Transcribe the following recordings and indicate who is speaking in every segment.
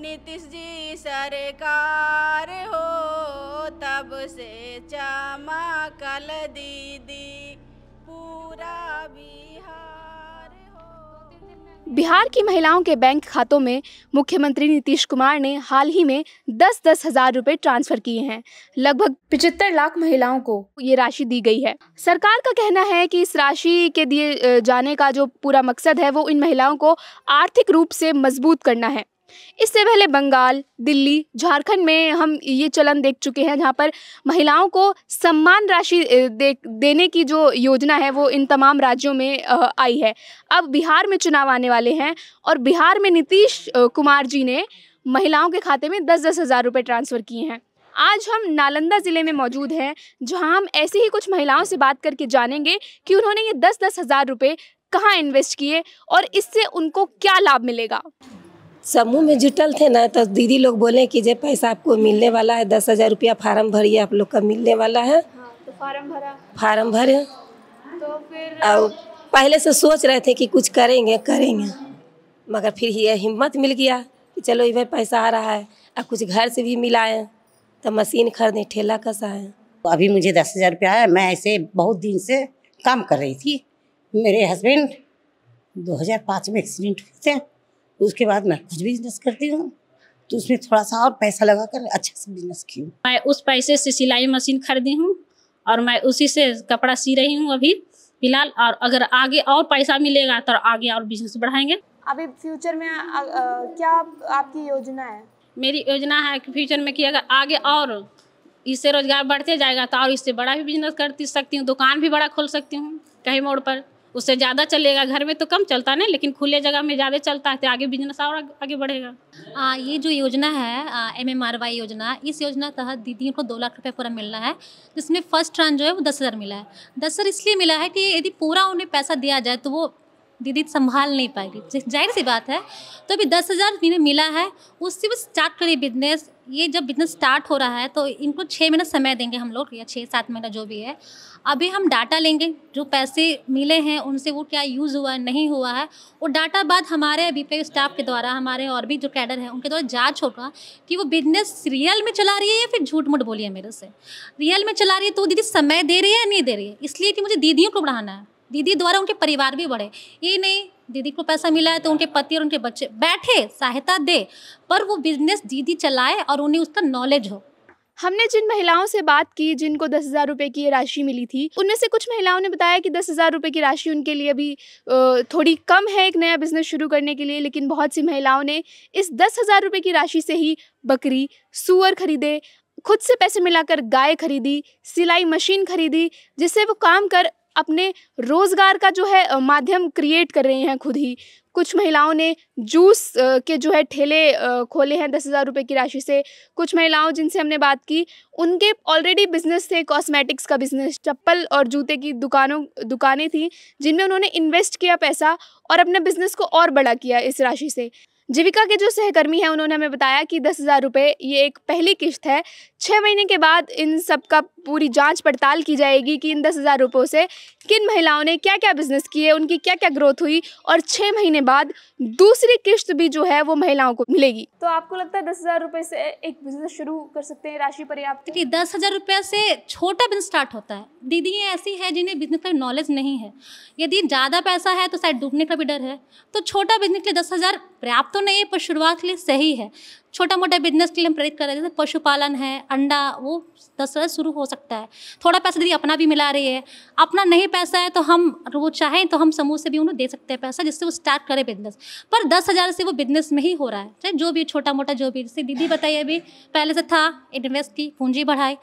Speaker 1: नीतीश जी सरकार हो, तब से चमकल दीदी पूरा बिहार हो।
Speaker 2: बिहार की महिलाओं के बैंक खातों में मुख्यमंत्री नीतीश कुमार ने हाल ही में 10-10 हजार रुपए ट्रांसफर किए हैं। लगभग 75 लाख महिलाओं को ये राशि दी गई है। सरकार का कहना है कि इस राशि के दिए जाने का जो पूरा मकसद है वो इन महिलाओं को आर्थिक रूप से मजबूत करना है। इससे पहले बंगाल, दिल्ली, झारखंड में हम ये चलन देख चुके हैं जहां पर महिलाओं को सम्मान राशि देने की जो योजना है वो इन तमाम राज्यों में आई है। अब बिहार में चुनाव आने वाले हैं और बिहार में नीतीश कुमार जी ने महिलाओं के खाते में 10-10 हजार रुपये ट्रांसफ़र किए हैं। आज हम नालंदा ज़िले में मौजूद हैं जहां हम ऐसी ही कुछ महिलाओं से बात करके जानेंगे कि उन्होंने ये 10-10 हजार रुपये कहाँ इन्वेस्ट किए और इससे उनको क्या लाभ मिलेगा।
Speaker 3: समूह में जुटल थे ना, तो दीदी लोग बोले कि जे पैसा आपको मिलने वाला है 10,000 रुपया फार्म भरिए, आप लोग का मिलने वाला है।
Speaker 2: हाँ, तो
Speaker 3: फार्म भरे
Speaker 2: तो फिर
Speaker 3: और पहले से सोच रहे थे कि कुछ करेंगे, मगर फिर ये हिम्मत मिल गया कि चलो इधर पैसा आ रहा है, अब कुछ घर से भी मिलाए तो मशीन खरीदे, ठेला कसा है।
Speaker 4: अभी मुझे 10,000 रुपया आया। मैं ऐसे बहुत दिन से काम कर रही थी। मेरे हस्बैंड 2005 में एक्सीडेंट हुए थे, उसके बाद मैं कुछ बिजनेस करती हूँ, तो उसमें थोड़ा सा और पैसा लगा कर अच्छा से बिजनेस की हूँ।
Speaker 5: मैं उस पैसे से सिलाई मशीन खरीदी हूँ और मैं उसी से कपड़ा सी रही हूँ अभी फिलहाल। और अगर आगे और पैसा मिलेगा तो आगे और बिजनेस बढ़ाएंगे।
Speaker 2: अभी फ्यूचर में क्या आपकी योजना है?
Speaker 5: मेरी योजना है कि फ्यूचर में कि अगर आगे और इससे रोजगार बढ़ते जाएगा तो और इससे बड़ा भी बिजनेस कर सकती हूँ, दुकान भी बड़ा खोल सकती हूँ कहीं मोड़ पर। उससे ज़्यादा चलेगा, घर में तो कम चलता नहीं, लेकिन खुले जगह में ज़्यादा चलता है तो आगे बिजनेस और आगे बढ़ेगा।
Speaker 6: ये जो योजना है MMRY योजना, इस योजना तहत दीदियों को 2 लाख रुपए पूरा मिलना है, जिसमें फर्स्ट ट्रांच जो है वो 10,000 मिला है। 10,000 इसलिए मिला है कि यदि पूरा उन्हें पैसा दिया जाए तो वो दीदी संभाल नहीं पाएगी, जाहिर सी बात है। तो अभी 10,000 इन्हें मिला है, उससे वो स्टार्ट करें बिजनेस। ये जब बिजनेस स्टार्ट हो रहा है तो इनको 6 महीना समय देंगे हम लोग, या 6-7 महीना जो भी है। अभी हम डाटा लेंगे, जो पैसे मिले हैं उनसे वो क्या यूज़ हुआ नहीं हुआ है, वो डाटा बाद हमारे BPO स्टाफ के द्वारा, हमारे और भी जो कैडर है उनके द्वारा जांच होगा कि वो बिजनेस रियल में चला रही है या फिर झूठ मूठ बोली है मेरे से। रियल में चला रही है तो दीदी समय दे रही है या नहीं दे रही है, इसलिए कि मुझे दीदियों को बढ़ाना है, दीदी द्वारा उनके परिवार भी बढ़े। ये नहीं दीदी को पैसा मिला है तो उनके पति और उनके बच्चे बैठे सहायता दे, पर वो बिजनेस दीदी चलाए और उन्हें उसका नॉलेज हो।
Speaker 2: हमने जिन महिलाओं से बात की जिनको 10,000 रुपये की ये राशि मिली थी, उनमें से कुछ महिलाओं ने बताया कि 10,000 रुपये की राशि उनके लिए अभी थोड़ी कम है एक नया बिजनेस शुरू करने के लिए, लेकिन बहुत सी महिलाओं ने इस 10,000 रुपये की राशि से ही बकरी, सूअर खरीदे, खुद से पैसे मिलाकर गाय खरीदी, सिलाई मशीन खरीदी, जिससे वो काम कर अपने रोज़गार का जो है माध्यम क्रिएट कर रही हैं खुद ही। कुछ महिलाओं ने जूस के जो है ठेले खोले हैं 10,000 रुपये की राशि से। कुछ महिलाओं जिनसे हमने बात की उनके ऑलरेडी बिजनेस थे, कॉस्मेटिक्स का बिजनेस, चप्पल और जूते की दुकानें थी जिनमें उन्होंने इन्वेस्ट किया पैसा और अपने बिजनेस को और बड़ा किया इस राशि से। जीविका के जो सहकर्मी हैं उन्होंने हमें बताया कि 10,000 रुपये ये एक पहली किश्त है। 6 महीने के बाद इन सब का पूरी जांच पड़ताल की जाएगी कि इन 10,000 रुपयों से किन महिलाओं ने क्या क्या बिजनेस किए, उनकी क्या क्या ग्रोथ हुई, और 6 महीने बाद दूसरी किश्त भी जो है वो महिलाओं को मिलेगी। तो आपको लगता है 10,000 रुपये से एक बिजनेस शुरू कर सकते हैं, राशि पर्याप्त है?
Speaker 6: 10,000 रुपये से छोटा बिजनेस स्टार्ट होता है। दीदी ये ऐसी है जिन्हें बिजनेस का नॉलेज नहीं है, यदि ज़्यादा पैसा है तो शायद डूबने का भी डर है, तो छोटा बिजनेस के लिए 10,000 पर्याप्त तो नहीं है, पर शुरुआत के लिए सही है। छोटा मोटा बिजनेस के लिए हम प्रेरित कर रहे हैं, जैसे पशुपालन है, अंडा, वो 10,000 शुरू हो सकता है। थोड़ा पैसा दीदी अपना भी मिला रही है, अपना नहीं पैसा है तो हम वो चाहें तो हम समूह से भी उन्हें दे सकते हैं पैसा, जिससे वो स्टार्ट करे बिजनेस। पर 10,000 से वो बिजनेस में ही हो रहा है, चाहे जो भी छोटा मोटा जो भी, जैसे दीदी बताइए अभी पहले से था, इन्वेस्ट की, पूंजी बढ़ाई,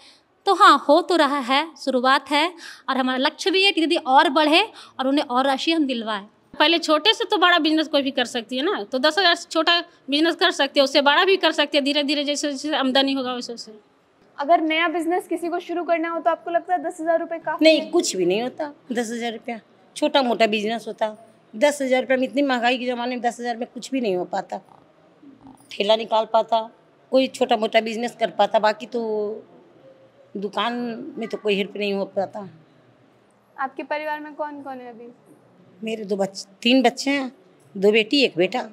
Speaker 6: तो हाँ हो तो रहा है, शुरुआत है। और हमारा लक्ष्य भी है कि दीदी और बढ़े और उन्हें और राशि हम दिलवाएं।
Speaker 5: पहले छोटे से तो बड़ा बिजनेस कोई भी कर सकती है ना, तो 10,000 से छोटा बिजनेस कर सकती है, उससे बड़ा भी कर सकती है, धीरे धीरे जैसे जैसे आमदनी होगा वैसे वैसे।
Speaker 2: अगर नया बिजनेस किसी को शुरू करना हो तो आपको लगता है 10,000 रुपये काफी?
Speaker 4: नहीं, कुछ भी नहीं होता 10,000 रुपया, छोटा मोटा बिजनेस होता। 10,000 रुपये में, इतनी महंगाई के ज़माने में 10,000 में कुछ भी नहीं हो पाता। ठेला निकाल पाता, कोई छोटा मोटा बिजनेस कर पाता, बाकी तो दुकान में तो कोई हेल्प नहीं हो पाता।
Speaker 2: आपके परिवार में कौन कौन है अभी?
Speaker 4: मेरे 3 बच्चे हैं, 2 बेटी 1 बेटा।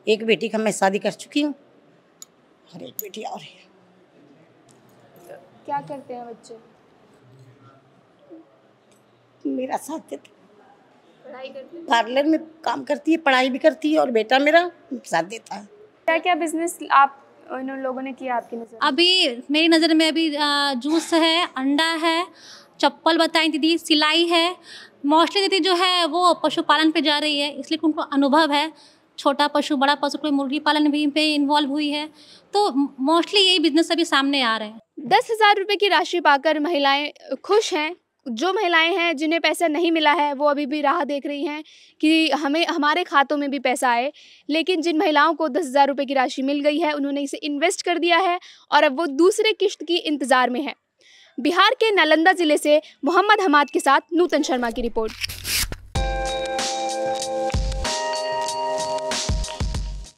Speaker 4: एक बेटी का मैं शादी कर चुकी हूँ और एक बेटी और है।
Speaker 2: क्या करते हैं बच्चे?
Speaker 4: मेरा साथ देता,
Speaker 2: पढ़ाई करते हैं।
Speaker 4: पार्लर में काम करती है, पढ़ाई भी करती है, और बेटा मेरा साथ देता है।
Speaker 2: क्या क्या बिजनेस आप इन लोगों ने किया आपकी नज़र?
Speaker 6: अभी मेरी नज़र में अभी जूस है, अंडा है, चप्पल बताई दीदी, सिलाई है। मोस्टली दीदी जो है वो पशुपालन पे जा रही है, इसलिए उनको अनुभव है। छोटा पशु, बड़ा पशु, कोई मुर्गी पालन भी पे इन्वॉल्व हुई है, तो मोस्टली यही बिजनेस अभी सामने आ रहे हैं।
Speaker 2: 10,000 रुपये की राशि पाकर महिलाएं खुश हैं। जो महिलाएं हैं जिन्हें पैसा नहीं मिला है वो अभी भी राह देख रही हैं कि हमें हमारे खातों में भी पैसा आए। लेकिन जिन महिलाओं को 10,000 रुपये की राशि मिल गई है उन्होंने इसे इन्वेस्ट कर दिया है और अब वो दूसरे किश्त की इंतज़ार में है। बिहार के नालंदा ज़िले से मोहम्मद हमाद के साथ नूतन शर्मा की रिपोर्ट।